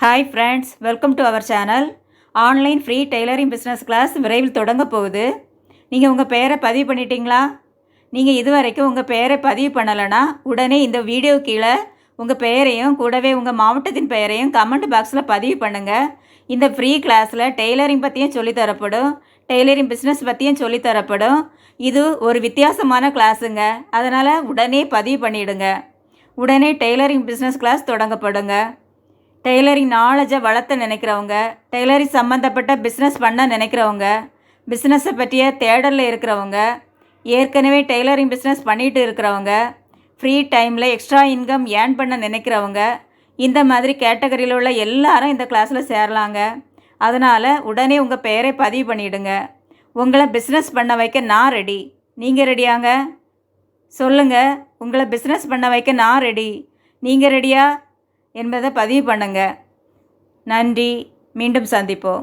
Hi friends, welcome to our channel. Online free tailoring business class விரைவில் தொடங்க போகுது. நீங்கள் உங்கள் பெயரை பதிவு பண்ணிட்டீங்களா? நீங்கள் இதுவரைக்கும் உங்கள் பெயரை பதிவு பண்ணலைன்னா உடனே இந்த வீடியோ கீழே உங்கள் பெயரையும் கூடவே உங்கள் மாவட்டத்தின் பெயரையும் கமெண்ட் பாக்ஸில் பதிவு பண்ணுங்கள். இந்த ஃப்ரீ கிளாஸில் டெய்லரிங் பற்றியும் சொல்லித்தரப்படும், டெய்லரிங் பிஸ்னஸ் பற்றியும் சொல்லித்தரப்படும். இது ஒரு வித்தியாசமான கிளாஸுங்க. அதனால் உடனே பதிவு பண்ணிவிடுங்க. உடனே டெய்லரிங் பிஸ்னஸ் கிளாஸ் தொடங்கப்படுங்க. டெய்லரிங் நாலேஜை வளர்த்த நினைக்கிறவங்க, டெய்லரிங் சம்மந்தப்பட்ட பிஸ்னஸ் பண்ண நினைக்கிறவங்க, பிஸ்னஸை பற்றிய தேடலில் இருக்கிறவங்க, ஏற்கனவே டெய்லரிங் பிஸ்னஸ் பண்ணிகிட்டு இருக்கிறவங்க, ஃப்ரீ டைமில் எக்ஸ்ட்ரா இன்கம் ஏர்ன் பண்ண நினைக்கிறவங்க, இந்த மாதிரி கேட்டகரியில் உள்ள எல்லாரும் இந்த கிளாஸில் சேரலாங்க. அதனால் உடனே உங்கள் பெயரை பதிவு பண்ணிவிடுங்க. உங்களை பிஸ்னஸ் பண்ண வைக்க நான் ரெடி. நீங்கள் ரெடியாங்க? சொல்லுங்கள், உங்களை பிஸ்னஸ் பண்ண வைக்க நான் ரெடி. நீங்கள் ரெடியா என்பதை பதிவு பண்ணுங்க. நன்றி. மீண்டும் சந்திப்போம்.